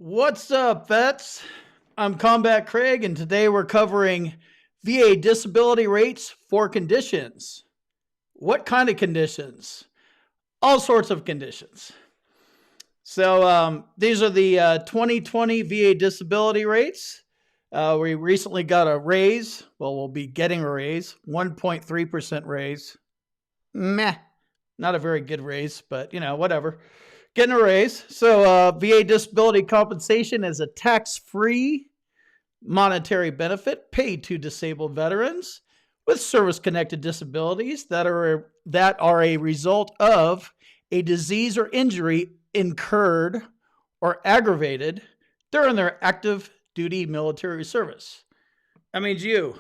What's up, vets? I'm Combat Craig, and today we're covering VA disability rates for conditions. What kind of conditions? All sorts of conditions. So these are the 2020 VA disability rates. We recently got a raise. Well, we'll be getting a raise, 1.3% raise. Meh, not a very good raise, but whatever. Getting a raise. So VA disability compensation is a tax-free monetary benefit paid to disabled veterans with service-connected disabilities that are a result of a disease or injury incurred or aggravated during their active duty military service. That means you.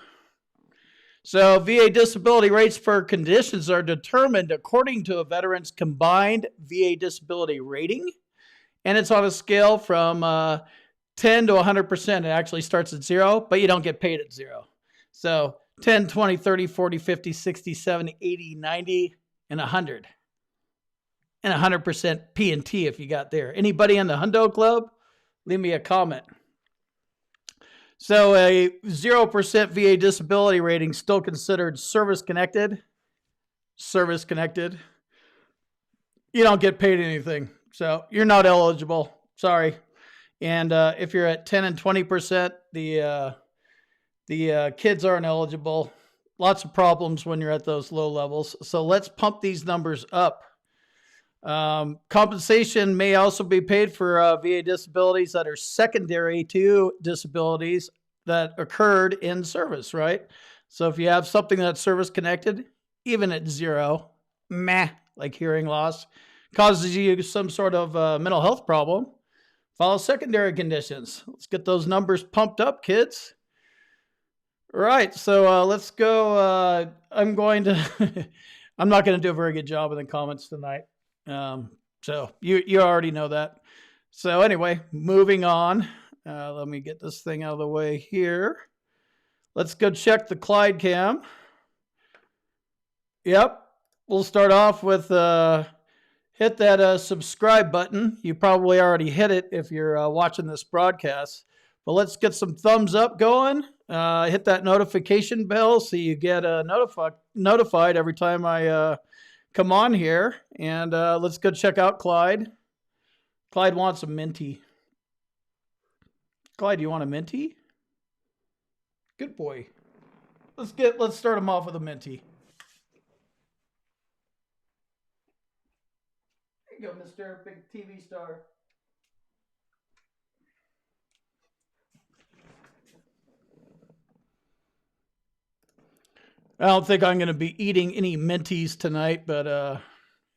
So VA disability rates for conditions are determined according to a veteran's combined VA disability rating, and it's on a scale from 10 to 100%. It actually starts at 0, but you don't get paid at 0. So 10, 20, 30, 40, 50, 60, 70, 80, 90, and 100. And 100% P&T if you got there. Anybody in the Hundo Club? Leave me a comment. So a 0% VA disability rating still considered service-connected. Service-connected. You don't get paid anything. So you're not eligible. Sorry. And if you're at 10 and 20%, the kids aren't eligible. Lots of problems when you're at those low levels. So let's pump these numbers up. Compensation may also be paid for VA disabilities that are secondary to disabilities that occurred in service, right? So if you have something that's service connected, even at 0, like hearing loss, causes you some sort of mental health problem, follow secondary conditions. Let's get those numbers pumped up, kids. All right, so let's go. I'm not going to do a very good job in the comments tonight. So you already know that. So anyway, moving on. Let me get this thing out of the way here. Let's go check the Clyde cam. Yep. We'll start off with hit that subscribe button. You probably already hit it if you're watching this broadcast. But let's get some thumbs up going. Hit that notification bell so you get notified every time I come on here, and let's go check out Clyde. Clyde wants a minty. Clyde, you want a minty? Good boy. Let's start him off with a minty. There you go, Mr. Big TV Star. I don't think I'm going to be eating any minties tonight, but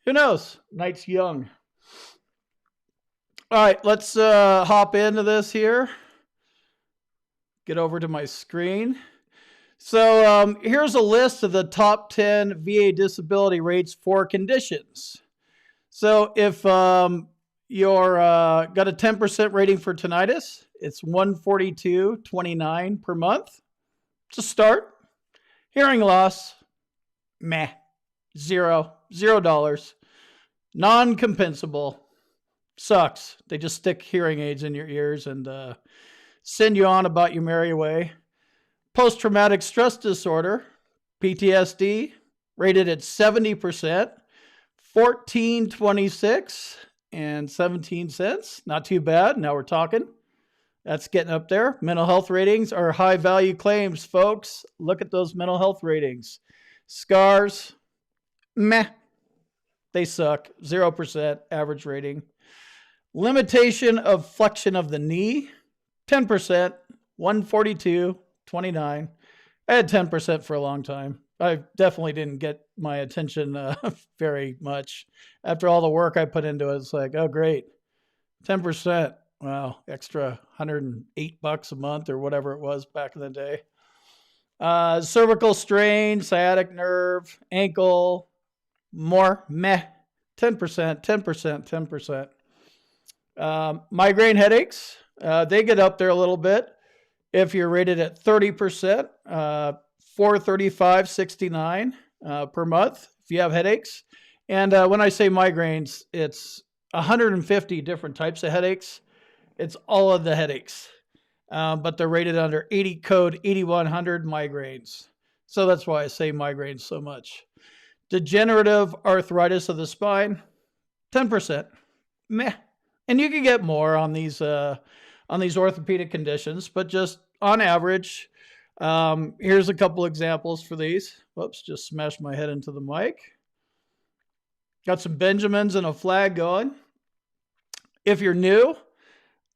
who knows? Night's young. All right, let's hop into this here. Get over to my screen. So here's a list of the top 10 VA disability rates for conditions. So if you're got a 10% rating for tinnitus, it's $142.29 per month. It's a start. Hearing loss, $0. Non-compensable, sucks. They just stick hearing aids in your ears and send you on about your merry way. Post-traumatic stress disorder, PTSD, rated at 70%, $14.26 and 17 cents. Not too bad. Now we're talking. That's getting up there. Mental health ratings are high value claims, folks. Look at those mental health ratings. Scars, they suck. 0% average rating. Limitation of flexion of the knee, 10%, $142.29. I had 10% for a long time. I definitely didn't get my attention very much. After all the work I put into it, it's like, oh, great. 10%. Wow, extra $108 a month or whatever it was back in the day. Cervical strain, sciatic nerve, ankle, more 10%. Migraine headaches, they get up there a little bit. If you're rated at 30%, $435.69 per month if you have headaches. And when I say migraines, it's 150 different types of headaches. It's all of the headaches. But they're rated under 80 code 8100 migraines. So that's why I say migraines so much. Degenerative arthritis of the spine, 10%. Meh. And you can get more on these orthopedic conditions, but just on average, here's a couple examples for these. Whoops, just smashed my head into the mic. Got some Benjamins and a flag going. If you're new,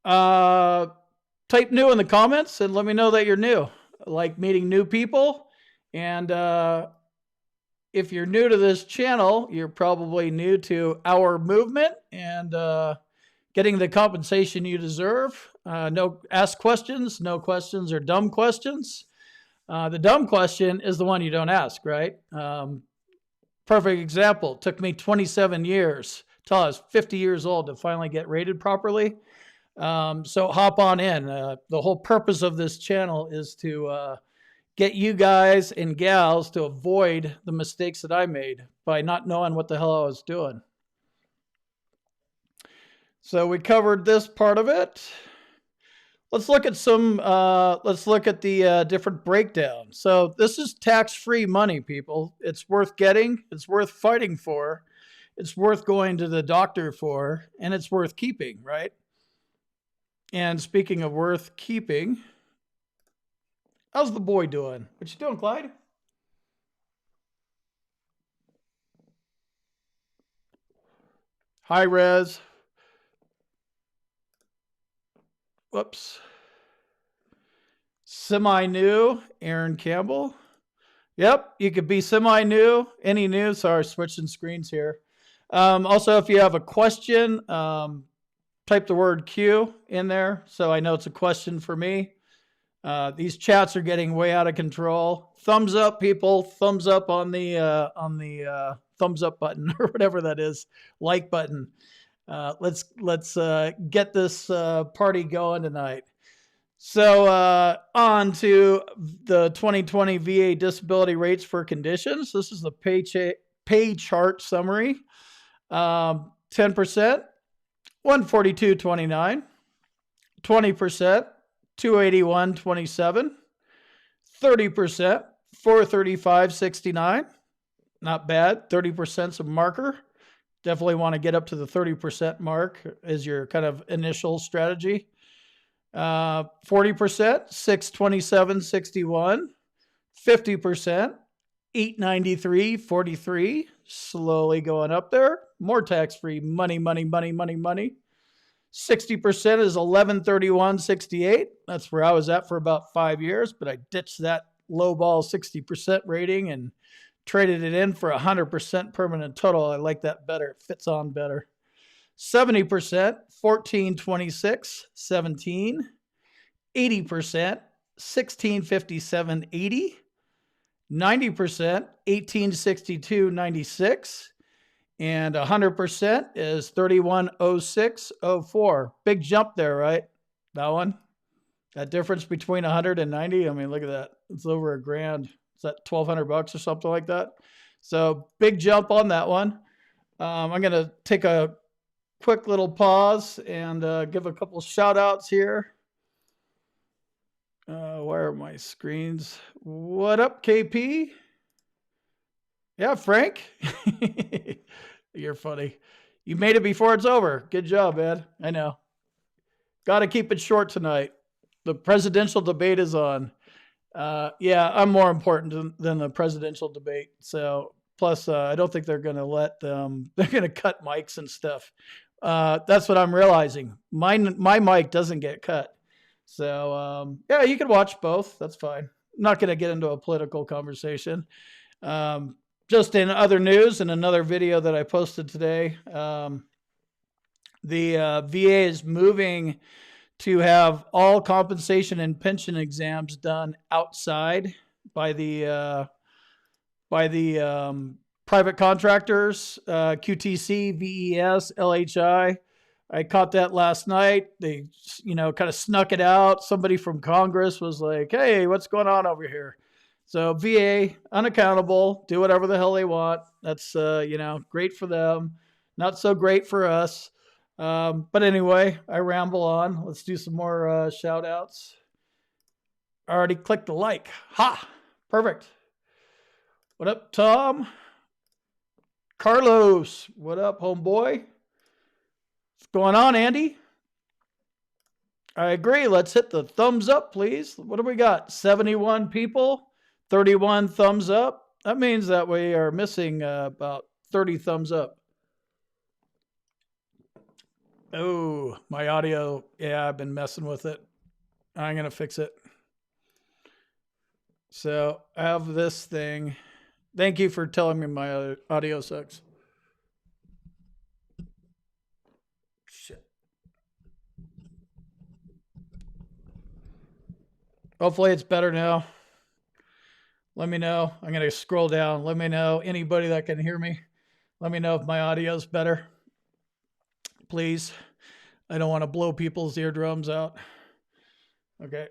type new in the comments and let me know that you're new. I like meeting new people. And if you're new to this channel, you're probably new to our movement and getting the compensation you deserve. Ask questions. No questions are dumb questions. The dumb question is the one you don't ask, right? Perfect example. Took me 27 years till I was 50 years old to finally get rated properly. So hop on in. The whole purpose of this channel is to get you guys and gals to avoid the mistakes that I made by not knowing what the hell I was doing. So we covered this part of it. Let's look at the different breakdowns. So this is tax-free money, people. It's worth getting. It's worth fighting for. It's worth going to the doctor for, and it's worth keeping, right? And speaking of worth keeping, how's the boy doing? What you doing, Clyde? High res. Whoops. Semi-new, Aaron Campbell. Yep, you could be semi-new, any new. Sorry, switching screens here. Also, if you have a question, type the word Q in there so I know it's a question for me. These chats are getting way out of control. Thumbs up, people. Thumbs up on the thumbs up button or whatever that is. Like button. Let's get this party going tonight. So on to the 2020 VA disability rates for conditions. This is the pay chart summary. 10%, 142.29. 20%, 281.27. 30%, 435.69. Not bad. 30%'s a marker. Definitely want to get up to the 30% mark as your kind of initial strategy. 40%, 627.61. 50%, 893.43. Slowly going up there. More tax-free money. 60% is 1131.68. That's where I was at for about 5 years, but I ditched that lowball 60% rating and traded it in for 100% permanent total. I like that better. It fits on better. 70%, 1426.17. 80%, 1657.80. 90%, 1862.96. And 100% is 3106.04. Big jump there, right? That one? That difference between 100 and 90? I mean, look at that. It's over $1,000. Is that $1,200 or something like that? So big jump on that one. I'm going to take a quick little pause and give a couple shout outs here. Where are my screens? What up, KP? Yeah, Frank. You're funny. You made it before it's over. Good job, Ed. I know. Got to keep it short tonight. The presidential debate is on. Yeah, I'm more important than the presidential debate. So, plus, I don't think they're going to let them. They're going to cut mics and stuff. That's what I'm realizing. My mic doesn't get cut. So, yeah, you can watch both. That's fine. I'm not going to get into a political conversation. Just in other news, in another video that I posted today, the VA is moving to have all compensation and pension exams done outside by the private contractors, QTC, VES, LHI. I caught that last night. They, kind of snuck it out. Somebody from Congress was like, "Hey, what's going on over here?" So VA, unaccountable, do whatever the hell they want. That's, great for them. Not so great for us. But anyway, I ramble on. Let's do some more shout outs. I already clicked the like. Ha! Perfect. What up, Tom? Carlos, what up, homeboy? What's going on, Andy? I agree. Let's hit the thumbs up, please. What do we got? 71 people, 31 thumbs up. That means that we are missing about 30 thumbs up. Oh, my audio. Yeah, I've been messing with it. I'm going to fix it. So I have this thing. Thank you for telling me my audio sucks. Shit. Hopefully it's better now. Let me know. I'm going to scroll down. Let me know. Anybody that can hear me, let me know if my audio is better. Please. I don't want to blow people's eardrums out. Okay.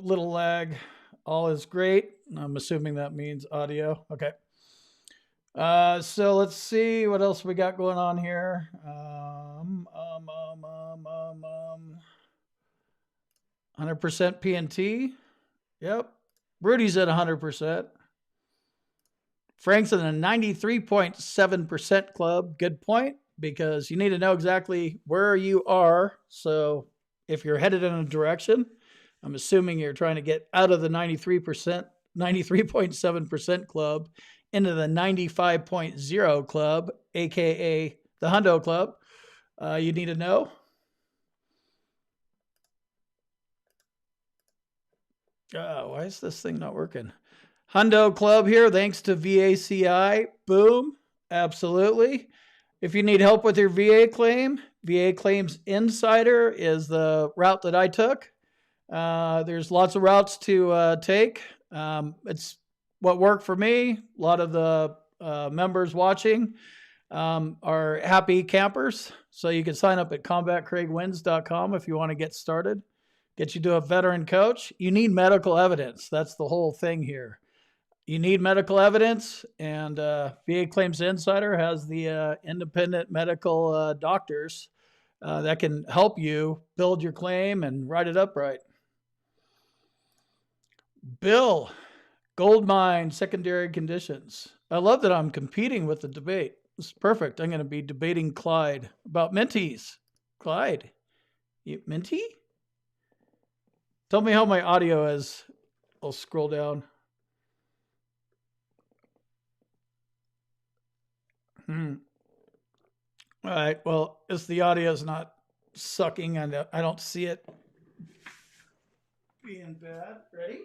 Little lag. All is great. I'm assuming that means audio. Okay. So let's see what else we got going on here. 100% PNT. Yep. Rudy's at 100%. Frank's in a 93.7% club. Good point, because you need to know exactly where you are. So if you're headed in a direction, I'm assuming you're trying to get out of the 93.7% club into the 95.0 club, aka the Hundo Club. You need to know. Why is this thing not working? Hundo Club here, thanks to VACI. Boom. Absolutely. If you need help with your VA claim, VA Claims Insider is the route that I took. There's lots of routes to take. It's what worked for me. A lot of the members watching are happy campers. So you can sign up at combatcraigwins.com if you want to get started. Get you to a veteran coach. You need medical evidence. That's the whole thing here. You need medical evidence, and VA Claims Insider has the independent medical doctors that can help you build your claim and write it up right. Bill, gold mine, secondary conditions. I love that I'm competing with the debate. This is perfect. I'm going to be debating Clyde about mentees. Clyde, you mentee? Tell me how my audio is. I'll scroll down. All right. Well, if the audio is not sucking and I don't see it being bad. Ready?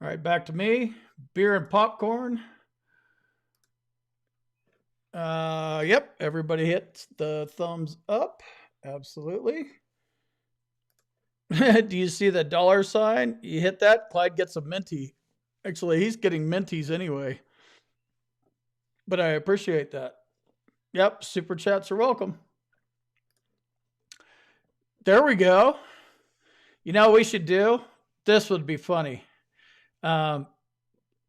All right, back to me. Beer and popcorn. Yep, everybody hit the thumbs up. Absolutely. Do you see the dollar sign? You hit that, Clyde gets a minty. Actually, he's getting minties anyway. But I appreciate that. Yep, super chats are welcome. There we go. You know what we should do? This would be funny.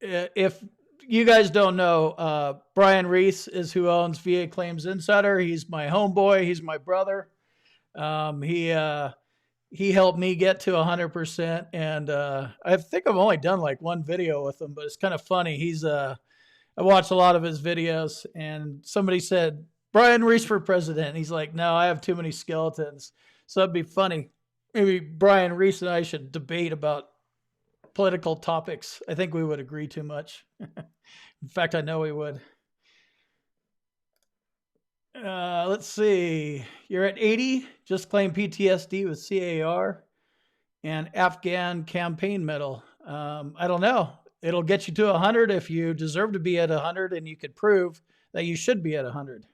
If you guys don't know, Brian Reese is who owns VA Claims Insider. He's my homeboy. He's my brother. He helped me get to 100%, and I think I've only done like one video with him, but it's kind of funny. I watched a lot of his videos, and somebody said, Brian Reese for president. He's like, no, I have too many skeletons. So it'd be funny. Maybe Brian Reese and I should debate about political topics. I think we would agree too much. In fact, I know we would. Let's see. You're at 80. Just claim PTSD with CAR and Afghan campaign medal. I don't know. It'll get you to 100 if you deserve to be at 100 and you could prove that you should be at 100.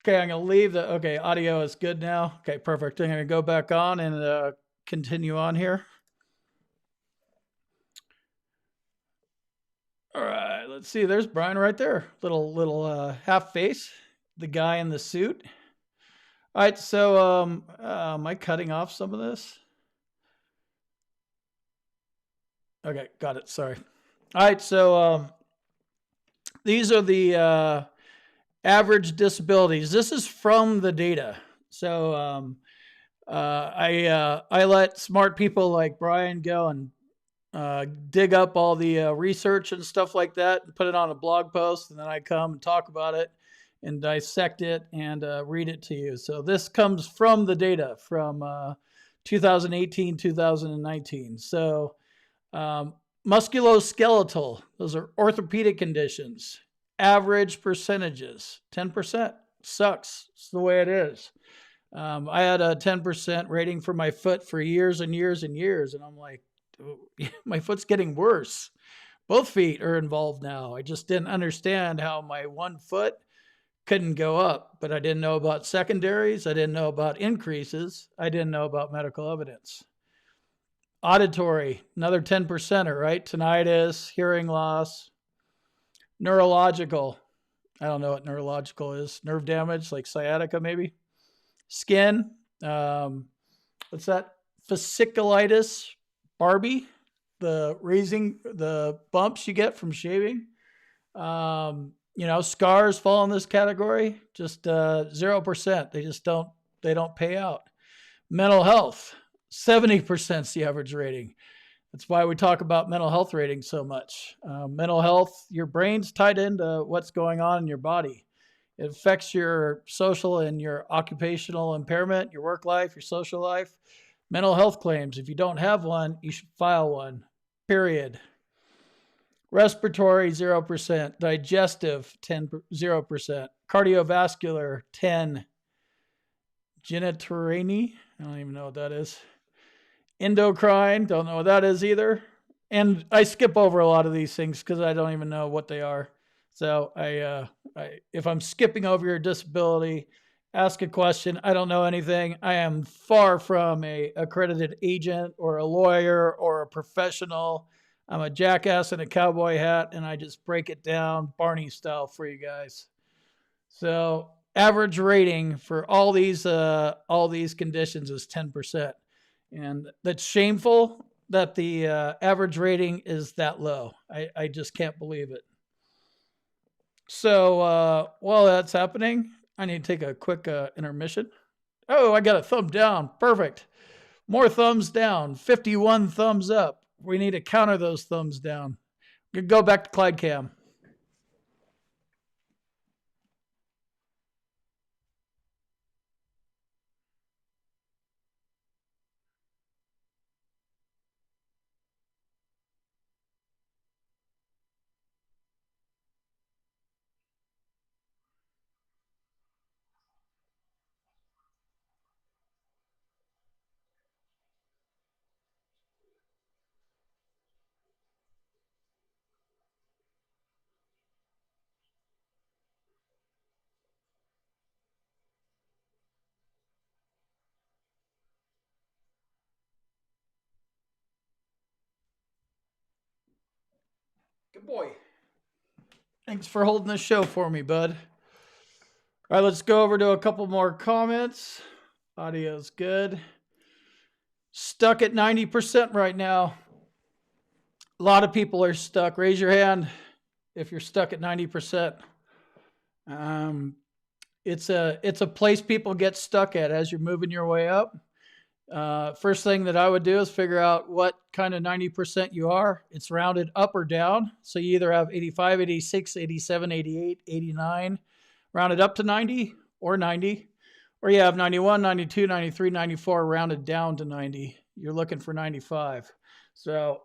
Okay, I'm going to leave the... Okay, audio is good now. Okay, perfect. I'm going to go back on and continue on here. All right, let's see. There's Brian right there. Little half face. The guy in the suit. All right, so am I cutting off some of this? Okay, got it. Sorry. All right, so these are the average disabilities. This is from the data. So I let smart people like Brian go and dig up all the research and stuff like that and put it on a blog post, and then I come and talk about it and dissect it and read it to you. So this comes from the data from 2018, 2019. So musculoskeletal, those are orthopedic conditions. Average percentages, 10%. Sucks. It's the way it is. I had a 10% rating for my foot for years and years and years, and I'm like, my foot's getting worse. Both feet are involved now. I just didn't understand how my one foot couldn't go up, but I didn't know about secondaries. I didn't know about increases. I didn't know about medical evidence. Auditory, another 10%er, right? Tinnitus, hearing loss. Neurological, I don't know what neurological is. Nerve damage, like sciatica maybe. Skin, what's that? Fasciitis, Barbie, the raising, the bumps you get from shaving. Scars fall in this category. Just 0%. They don't pay out. Mental health, 70% is the average rating. That's why we talk about mental health ratings so much. Mental health, your brain's tied into what's going on in your body. It affects your social and your occupational impairment, your work life, your social life. Mental health claims, if you don't have one, you should file one, period. Respiratory, 0%. Digestive, 0%. Cardiovascular, 10. Genitourine, I don't even know what that is. Endocrine, don't know what that is either. And I skip over a lot of these things because I don't even know what they are. So if I'm skipping over your disability, ask a question. I don't know anything. I am far from a accredited agent or a lawyer or a professional. I'm a jackass in a cowboy hat, and I just break it down Barney style for you guys. So average rating for all these conditions is 10%. And that's shameful that the average rating is that low. I just can't believe it. So while that's happening, I need to take a quick intermission. Oh, I got a thumb down. Perfect. More thumbs down. 51 thumbs up. We need to counter those thumbs down. Go back to Clyde Cam. Good boy. Thanks for holding this show for me, bud. All right, let's go over to a couple more comments. Audio's good. Stuck at 90% right now. A lot of people are stuck. Raise your hand if you're stuck at 90%. It's a place people get stuck at as you're moving your way up. First thing that I would do is figure out what kind of 90% you are. It's rounded up or down. So you either have 85, 86, 87, 88, 89, rounded up to 90 or 90. Or you have 91, 92, 93, 94, rounded down to 90. You're looking for 95. So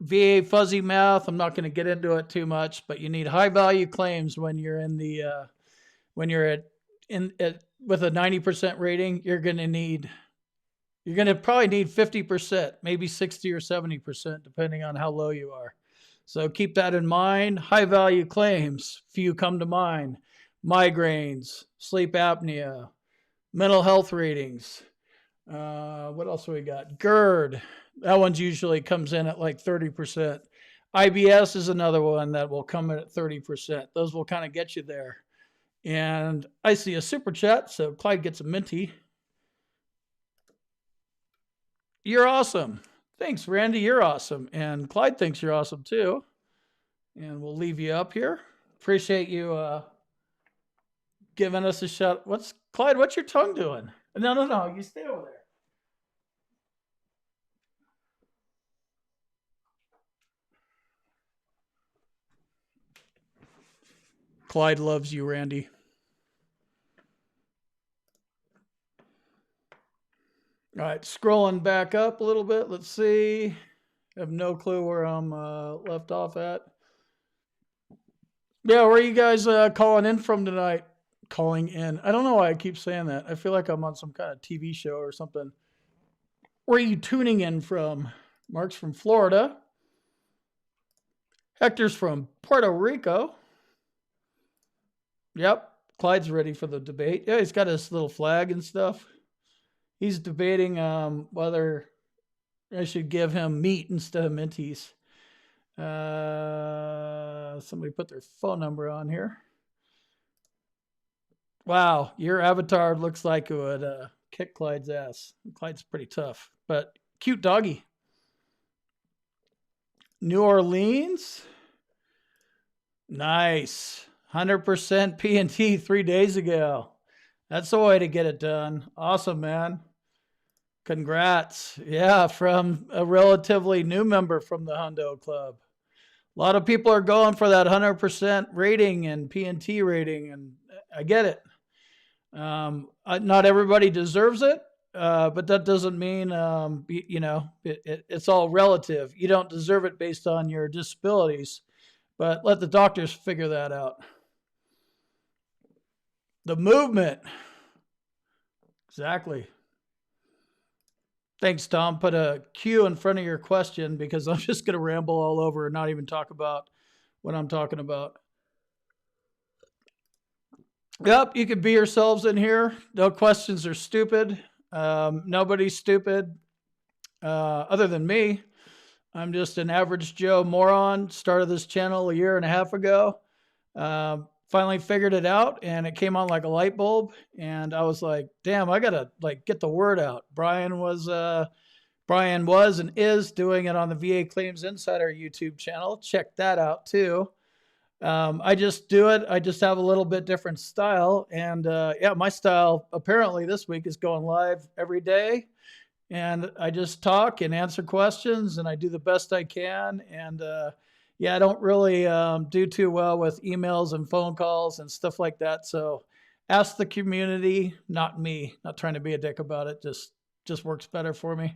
VA fuzzy math, I'm not going to get into it too much, but you need high value claims when you're in the with a 90% rating. You're going to probably need 50%, maybe 60 or 70%, depending on how low you are. So keep that in mind. High value claims, few come to mind. Migraines, sleep apnea, mental health ratings. What else we got? Gerd. That one's usually comes in at like 30%. IBS is another one that will come in at 30%. Those will kind of get you there. And I see a super chat, so Clyde gets a minty. You're awesome. Thanks, Randy. You're awesome. And Clyde thinks you're awesome too. And we'll leave you up here. Appreciate you giving us a shot. Clyde, what's your tongue doing? No. You stay over there. Clyde loves you, Randy. All right, scrolling back up a little bit. Let's see. I have no clue where I'm left off at. Yeah, where are you guys calling in from tonight? Calling in. I don't know why I keep saying that. I feel like I'm on some kind of TV show or something. Where are you tuning in from? Mark's from Florida. Hector's from Puerto Rico. Yep. Clyde's ready for the debate. Yeah, he's got his little flag and stuff. He's debating whether I should give him meat instead of Minties. Somebody put their phone number on here. Wow, your avatar looks like it would kick Clyde's ass. Clyde's pretty tough, but cute doggy. New Orleans. Nice. 100% P&T 3 days ago. That's the way to get it done. Awesome, man. Congrats. Yeah, from a relatively new member from the Hundo Club. A lot of people are going for that 100% rating and P&T rating, and I get it. Not everybody deserves it, but that doesn't mean, it's all relative. You don't deserve it based on your disabilities, but let the doctors figure that out. The movement. Exactly. Thanks, Tom. Put a Q in front of your question because I'm just going to ramble all over and not even talk about what I'm talking about. Yep, you can be yourselves in here. No questions are stupid. Nobody's stupid other than me. I'm just an average Joe moron. Started this channel a year and a half ago. Finally figured it out, and it came on like a light bulb. And I was like, damn, I got to get the word out. Brian was and is doing it on the VA Claims Insider YouTube channel. Check that out too. I just do it. I just have a little bit different style. And my style apparently this week is going live every day. And I just talk and answer questions, and I do the best I can. And I don't really do too well with emails and phone calls and stuff like that. So ask the community, not me. Not trying to be a dick about it. Just works better for me.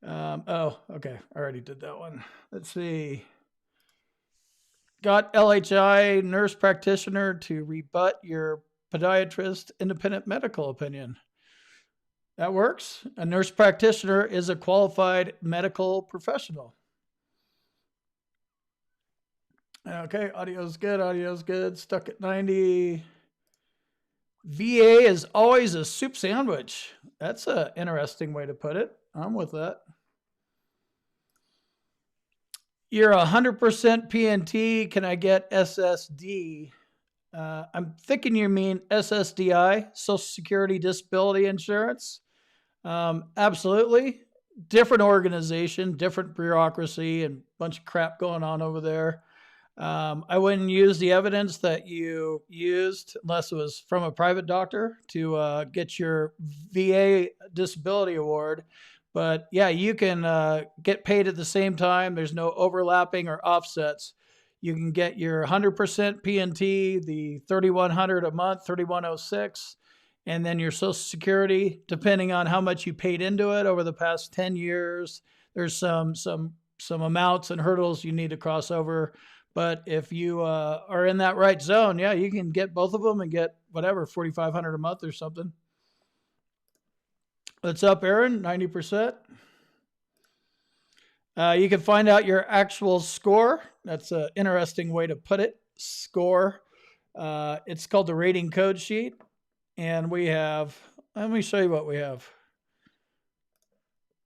Okay. I already did that one. Let's see. Got LHI nurse practitioner to rebut your podiatrist independent medical opinion. That works. A nurse practitioner is a qualified medical professional. Okay, audio's good. Stuck at 90. VA is always a soup sandwich. That's an interesting way to put it. I'm with that. You're 100% P&T. Can I get SSD? I'm thinking you mean SSDI, Social Security Disability Insurance. Absolutely. Different organization, different bureaucracy, and a bunch of crap going on over there. I wouldn't use the evidence that you used unless it was from a private doctor to get your VA disability award. But yeah, you can get paid at the same time. There's no overlapping or offsets. You can get your 100% P&T, the $3,100 a month, $3,106, and then your Social Security, depending on how much you paid into it over the past 10 years. There's some amounts and hurdles you need to cross over. But if you are in that right zone, yeah, you can get both of them and get whatever, $4,500 a month or something. What's up, Aaron? 90%. You can find out your actual score. That's an interesting way to put it. Score. It's called the rating code sheet. And we have, let me show you what we have.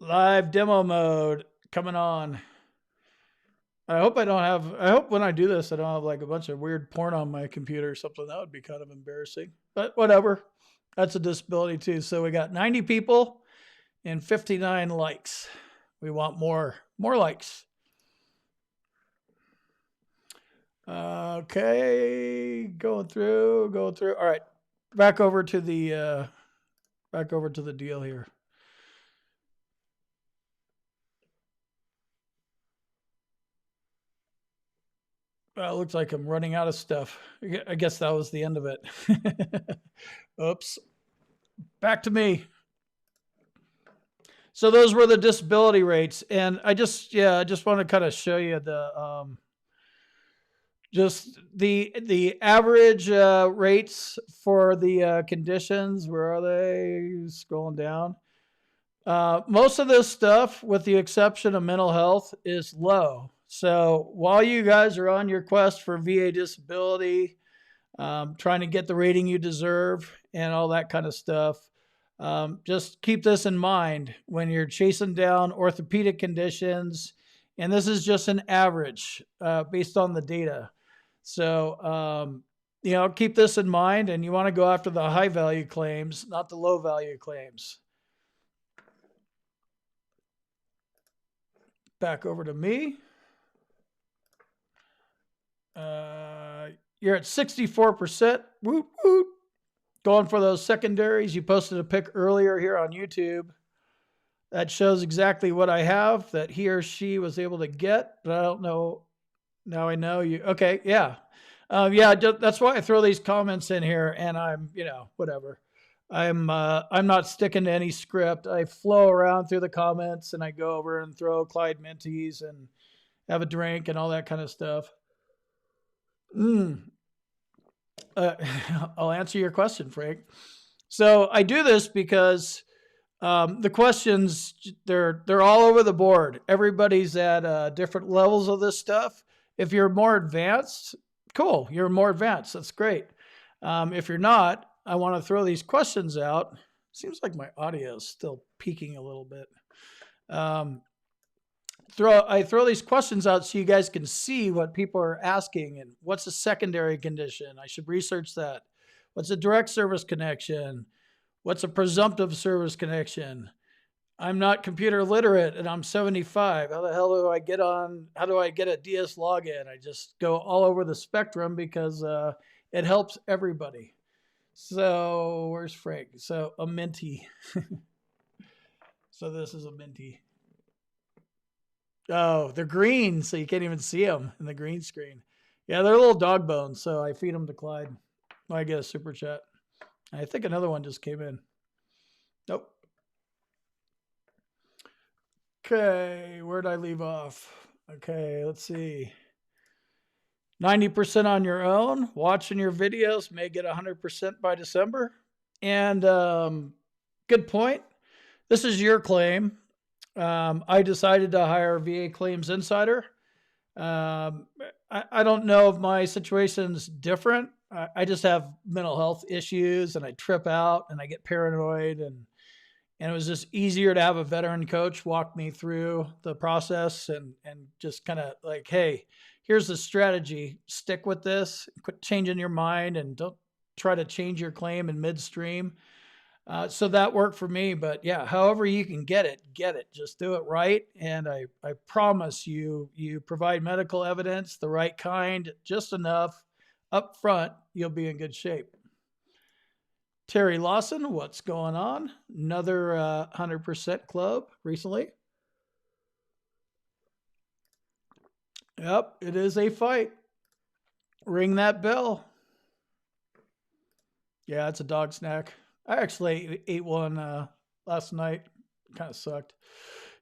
Live demo mode coming on. I hope when I do this, I don't have like a bunch of weird porn on my computer or something. That would be kind of embarrassing, but whatever. That's a disability too. So we got 90 people and 59 likes. We want more likes. Okay, going through. All right, back over to the deal here. It looks like I'm running out of stuff. I guess that was the end of it. Oops. Back to me. So those were the disability rates, and I just want to kind of show you the just the average rates for the conditions. Where are they? Scrolling down. Most of this stuff, with the exception of mental health, is low. So while you guys are on your quest for VA disability, trying to get the rating you deserve and all that kind of stuff, just keep this in mind when you're chasing down orthopedic conditions. And this is just an average based on the data. So, keep this in mind, and you want to go after the high value claims, not the low value claims. Back over to me. You're at 64%. Woot, woot. Going for those secondaries. You posted a pic earlier here on YouTube that shows exactly what I have that he or she was able to get, but I don't know. Now I know you. Okay, yeah. That's why I throw these comments in here, and I'm, whatever. I'm not sticking to any script. I flow around through the comments, and I go over and throw Clyde Minties and have a drink and all that kind of stuff. I'll answer your question, Frank. So I do this because the questions, they're all over the board. Everybody's at different levels of this stuff. If you're more advanced, cool. You're more advanced. That's great. If you're not, I want to throw these questions out. Seems like my audio is still peaking a little bit. I throw these questions out so you guys can see what people are asking and what's a secondary condition. I should research that. What's a direct service connection? What's a presumptive service connection? I'm not computer literate and I'm 75. How the hell do I get a DS login? I just go all over the spectrum because it helps everybody. So where's Frank? So a minty. So this is a minty. Oh, they're green, so you can't even see them in the green screen. Yeah, they're little dog bones, so I feed them to Clyde. I get a super chat. I think another one just came in. Nope. Okay, where'd I leave off? Okay, let's see. 90% on your own. Watching your videos may get 100% by December. And good point. This is your claim. I decided to hire VA Claims Insider. I don't know if my situation's different. I just have mental health issues and I trip out and I get paranoid and it was just easier to have a veteran coach walk me through the process and just kind of like, hey, here's the strategy. Stick with this. Quit changing your mind and don't try to change your claim in midstream. So that worked for me, but yeah, however you can get it, just do it right. And I promise you provide medical evidence, the right kind, just enough up front, you'll be in good shape. Terry Lawson, what's going on? Another 100% club recently. Yep, it is a fight. Ring that bell. Yeah, it's a dog snack. I actually ate one last night. Kind of sucked.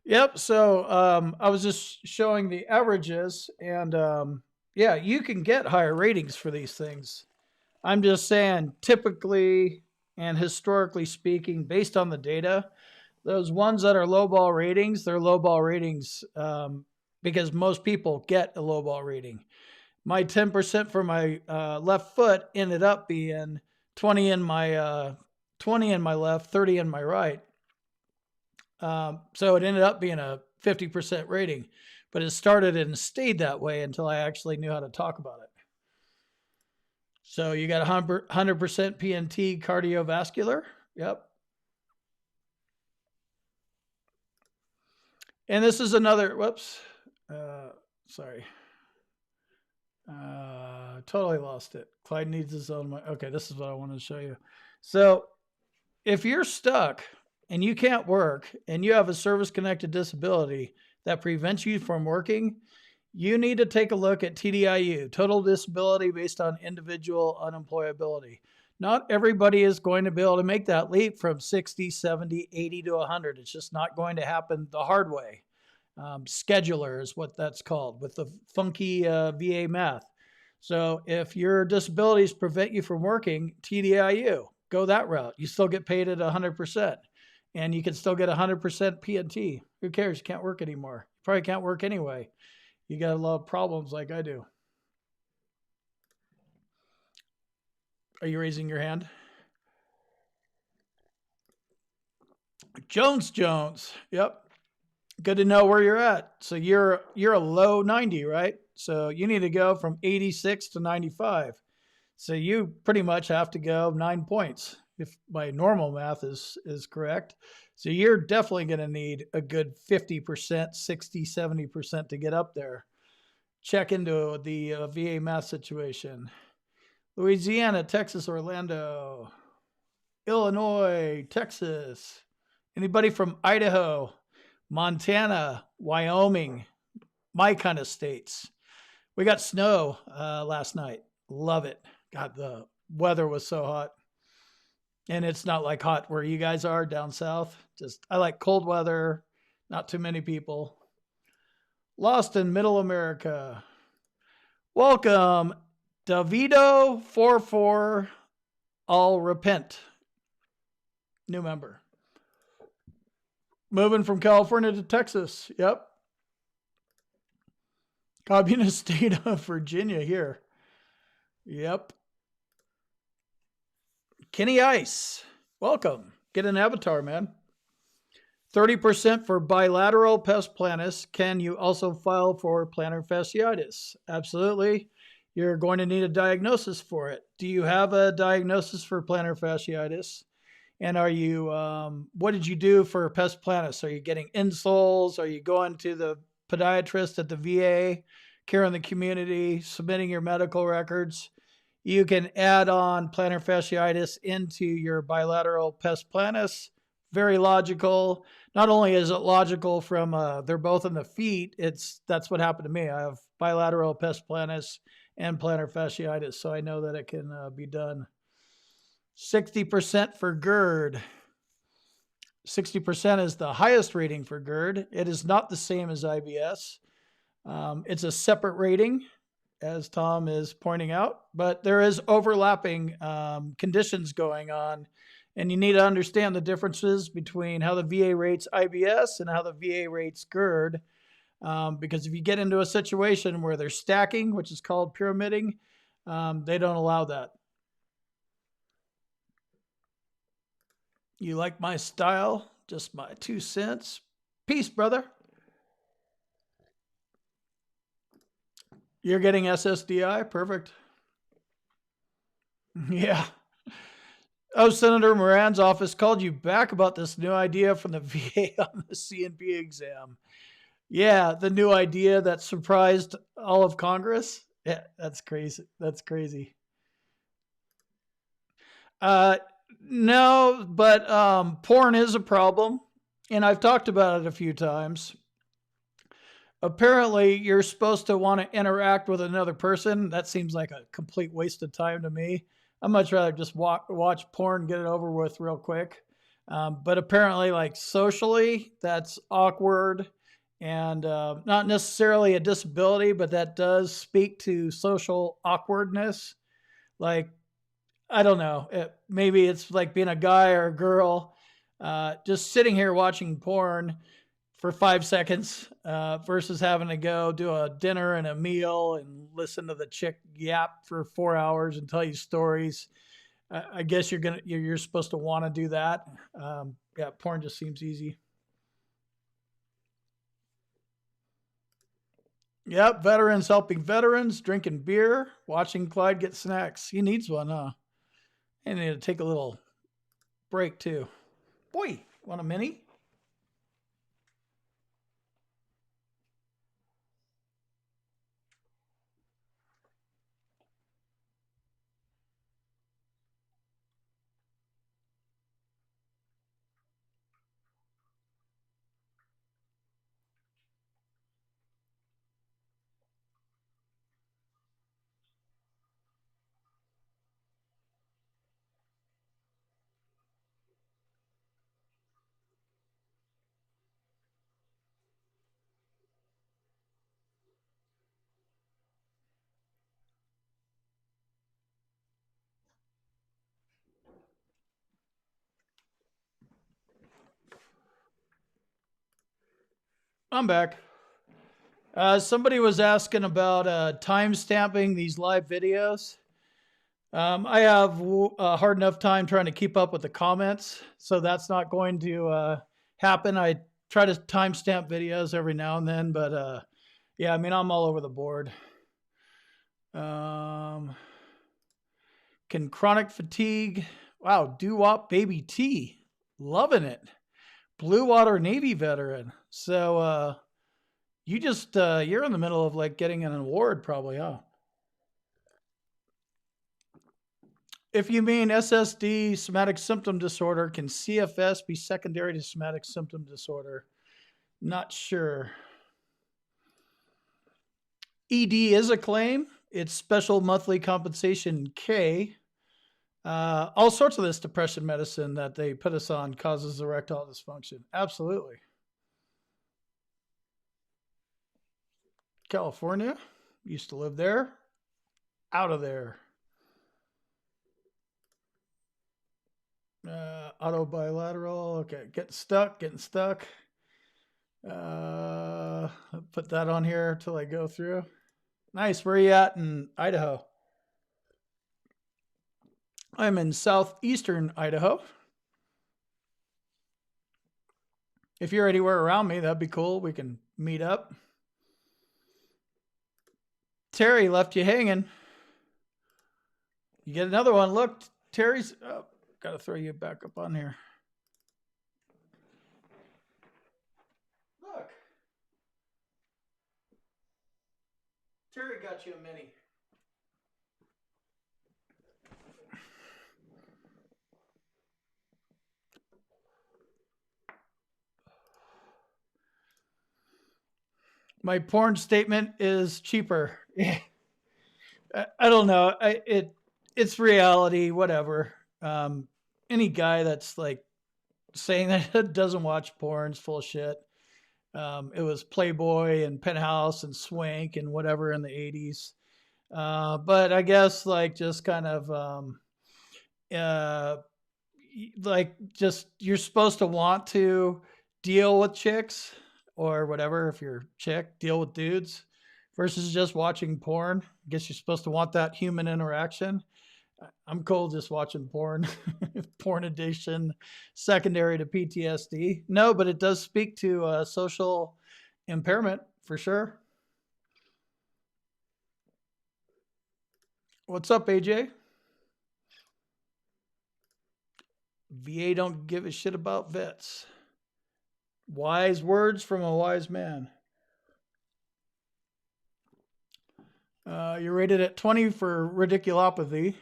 Yep. So I was just showing the averages, and yeah, you can get higher ratings for these things. I'm just saying, typically and historically speaking, based on the data, those ones that are lowball ratings, they're lowball ratings because most people get a lowball rating. My 10% for my left foot ended up being 20 in my 20 in my left, 30 in my right. So it ended up being a 50% rating, but it started and stayed that way until I actually knew how to talk about it. So you got 100% PNT cardiovascular. Yep. And this is another, whoops, sorry. Totally lost it. Clyde needs his own. Okay, this is what I wanted to show you. So if you're stuck and you can't work and you have a service-connected disability that prevents you from working, you need to take a look at TDIU, total disability based on individual unemployability. Not everybody is going to be able to make that leap from 60, 70, 80 to 100. It's just not going to happen the hard way. Scheduler is what that's called with the funky VA math. So if your disabilities prevent you from working, TDIU, go that route. You still get paid at 100%, and you can still get 100% P&T. Who cares? You can't work anymore. You probably can't work anyway. You got a lot of problems like I do. Are you raising your hand? Jones. Yep. Good to know where you're at. So you're a low 90, right? So you need to go from 86 to 95. So you pretty much have to go 9 points if my normal math is correct. So you're definitely going to need a good 50%, 60, 70% to get up there. Check into the VA math situation. Louisiana, Texas, Orlando, Illinois, Texas. Anybody from Idaho, Montana, Wyoming, my kind of states. We got snow last night. Love it. God, the weather was so hot. And it's not like hot where you guys are down south. Just, I like cold weather, not too many people. Lost in Middle America. Welcome, Davido44. I'll repent. New member. Moving from California to Texas. Yep. Communist state of Virginia here. Yep. Kenny Ice. Welcome. Get an avatar, man. 30% for bilateral pes planus. Can you also file for plantar fasciitis? Absolutely. You're going to need a diagnosis for it. Do you have a diagnosis for plantar fasciitis? And are you, what did you do for pes planus? Are you getting insoles? Are you going to the podiatrist at the VA, care in the community, submitting your medical records? You can add on plantar fasciitis into your bilateral pes planus. Very logical. Not only is it logical from they're both in the feet, that's what happened to me. I have bilateral pes planus and plantar fasciitis, so I know that it can be done. 60% for Gerd. 60% is the highest rating for Gerd. It is not the same as IBS. It's a separate rating, as Tom is pointing out, but there is overlapping conditions going on, and you need to understand the differences between how the VA rates IBS and how the VA rates Gerd, because if you get into a situation where they're stacking, which is called pyramiding, they don't allow that. You like my style? Just my 2 cents. Peace, brother. You're getting SSDI? Perfect. Yeah. Oh, Senator Moran's office called you back about this new idea from the VA on the CNP exam. Yeah, the new idea that surprised all of Congress. Yeah, that's crazy. That's crazy. No, but porn is a problem, and I've talked about it a few times. Apparently, you're supposed to want to interact with another person. That seems like a complete waste of time to me. I'd much rather just watch porn, get it over with real quick. But apparently, like socially, that's awkward and not necessarily a disability, but that does speak to social awkwardness. Like, I don't know. Maybe it's like being a guy or a girl, just sitting here watching porn for 5 seconds versus having to go do a dinner and a meal and listen to the chick yap for 4 hours and tell you stories. I guess you're supposed to want to do that. Yeah, porn just seems easy. Yep, veterans helping veterans, drinking beer, watching Clyde get snacks. He needs one, huh? I need to take a little break too. Boy, want a mini? I'm back. Somebody was asking about time stamping these live videos. I have a hard enough time trying to keep up with the comments, so that's not going to happen. I try to timestamp videos every now and then, but yeah, I mean, I'm all over the board. Can chronic fatigue, wow, doo-wop baby T, loving it. Blue Water Navy veteran. So you just you're in the middle of like getting an award, probably, huh? If you mean SSD, somatic symptom disorder, can CFS be secondary to somatic symptom disorder? Not sure. ED is a claim. It's special monthly compensation K. All sorts of this depression medicine that they put us on causes erectile dysfunction. Absolutely. California, used to live there. Out of there. Auto bilateral. Okay, getting stuck. Put that on here till I go through. Nice. Where are you at in Idaho? I'm in southeastern Idaho. If you're anywhere around me, that'd be cool. We can meet up. Terry left you hanging. You get another one. Look, Terry's. Oh, got to throw you back up on here. Look. Terry got you a mini. My porn statement is cheaper. I don't know. It's reality. Whatever. Any guy that's like saying that doesn't watch porn's full of shit. It was Playboy and Penthouse and Swank and whatever in the 80s. But I guess like just kind of uh, like just you're supposed to want to deal with chicks or whatever if you're a chick, deal with dudes versus just watching porn. I guess you're supposed to want that human interaction. I'm cool just watching porn. Porn addiction, secondary to PTSD. No, but it does speak to social impairment for sure. What's up, AJ? VA don't give a shit about vets. Wise words from a wise man. You're rated at 20 for radiculopathy,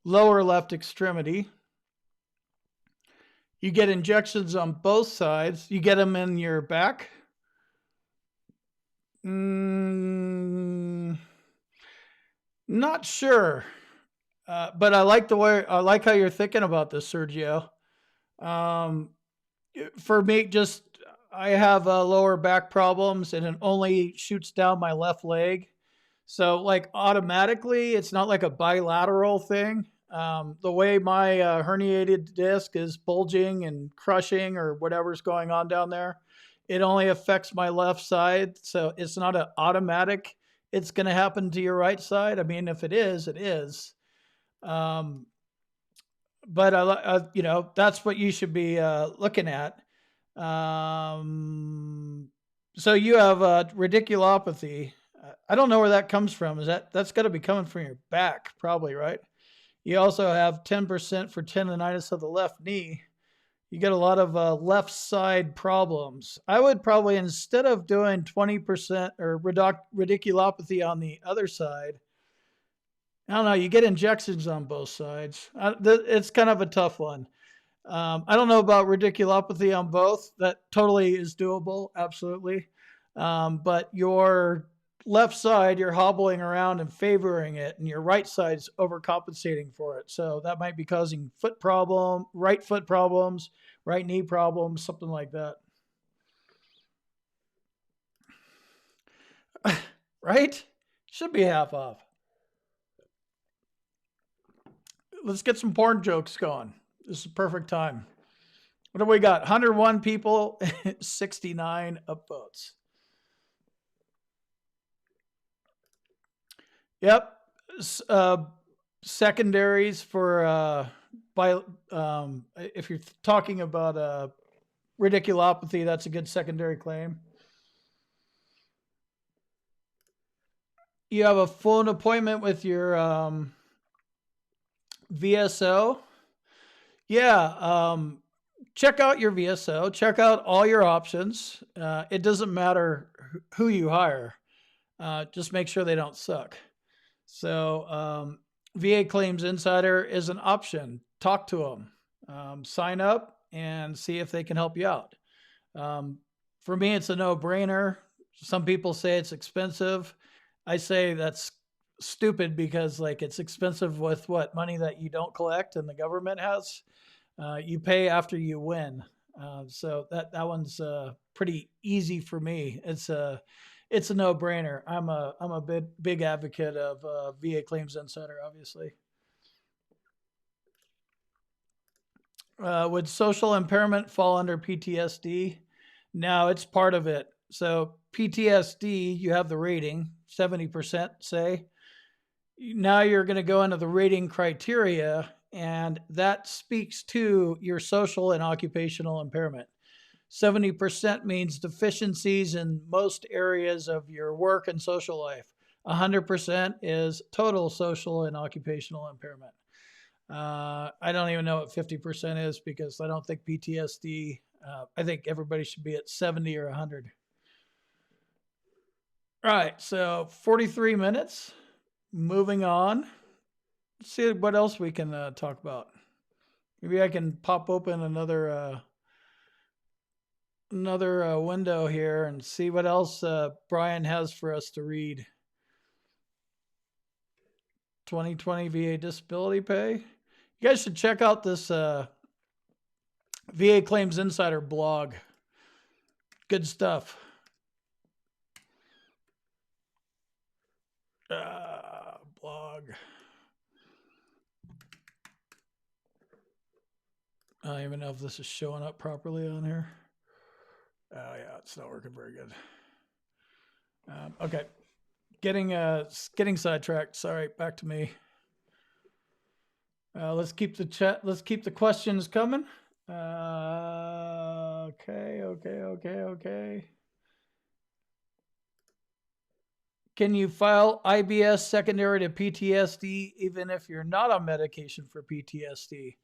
lower left extremity. You get injections on both sides. You get them in your back. Not sure, but I like how you're thinking about this, Sergio. Um, for me, just I have lower back problems, and it only shoots down my left leg. So, like automatically, it's not like a bilateral thing. The way my herniated disc is bulging and crushing or whatever's going on down there, it only affects my left side. So it's not an automatic. It's going to happen to your right side. I mean, if it is, it is. Um, but that's what you should be looking at. So you have radiculopathy. I don't know where that comes from. That's got to be coming from your back, probably, right? You also have 10% for tendonitis of the left knee. You get a lot of left side problems. I would probably, instead of doing 20% or radiculopathy on the other side, I don't know, you get injections on both sides. It's kind of a tough one. I don't know about radiculopathy on both. That totally is doable, absolutely. But your left side, you're hobbling around and favoring it, and your right side's overcompensating for it. So that might be causing right foot problems, right knee problems, something like that. Right? Should be half off. Let's get some porn jokes going. This is the perfect time. What do we got? 101 people, 69 upvotes. Yep. Secondaries for if you're talking about radiculopathy, that's a good secondary claim. You have a phone appointment with your VSO. Yeah. Check out your VSO. Check out all your options. It doesn't matter who you hire. Just make sure they don't suck. So VA Claims Insider is an option. Talk to them. Sign up and see if they can help you out. For me, it's a no-brainer. Some people say it's expensive. I say that's stupid because like it's expensive with what money that you don't collect and the government has. You pay after you win. So that one's pretty easy for me. It's a no-brainer. I'm a big advocate of VA Claims Insider, obviously. Would social impairment fall under PTSD? No, it's part of it. So PTSD, you have the rating, 70%, say. Now you're going to go into the rating criteria, and that speaks to your social and occupational impairment. 70% means deficiencies in most areas of your work and social life. 100% is total social and occupational impairment. I don't even know what 50% is because I don't think PTSD, I think everybody should be at 70 or 100. All right, so 43 minutes. Moving on. Let's see what else we can talk about. Maybe I can pop open another window here and see what else Brian has for us to read. 2020 VA disability pay. You guys should check out this VA Claims Insider blog. Good stuff. Blog. I don't even know if this is showing up properly on here. Oh yeah, it's not working very good. Okay, getting sidetracked. Sorry, back to me. Let's keep the chat. Let's keep the questions coming. Okay. Can you file IBS secondary to PTSD even if you're not on medication for PTSD?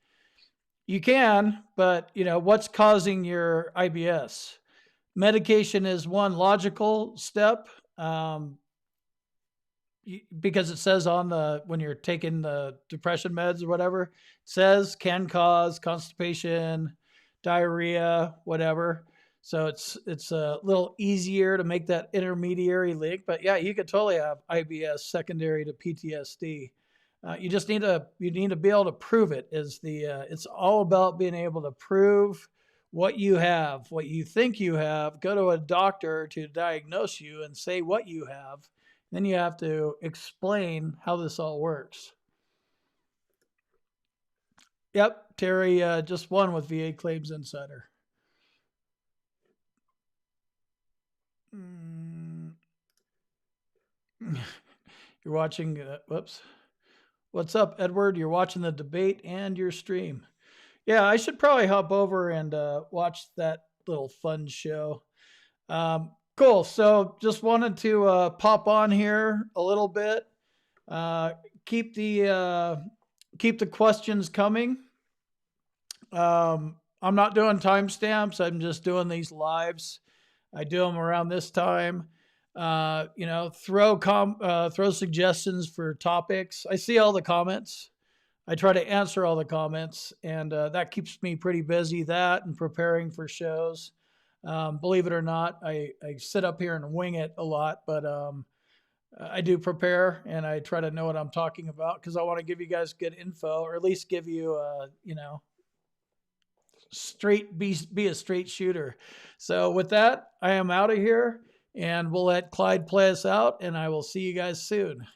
You can, but what's causing your IBS? Medication is one logical step because it says on when you're taking the depression meds or whatever, it says can cause constipation, diarrhea, whatever. So it's a little easier to make that intermediary link. But yeah, you could totally have IBS secondary to PTSD. You just need to be able to prove it. It's all about being able to prove what you have, what you think you have. Go to a doctor to diagnose you and say what you have. Then you have to explain how this all works. Yep, Terry just won with VA Claims Insider. You're watching, whoops. What's up, Edward? You're watching the debate and your stream. Yeah, I should probably hop over and watch that little fun show. Cool. So just wanted to pop on here a little bit. Keep the questions coming. I'm not doing timestamps. I'm just doing these lives. I do them around this time. Throw suggestions for topics. I see all the comments. I try to answer all the comments, and that keeps me pretty busy. That and preparing for shows. Believe it or not, I sit up here and wing it a lot, but I do prepare and I try to know what I'm talking about because I want to give you guys good info, or at least give you, be a straight shooter. So with that, I am out of here, and we'll let Clyde play us out, and I will see you guys soon.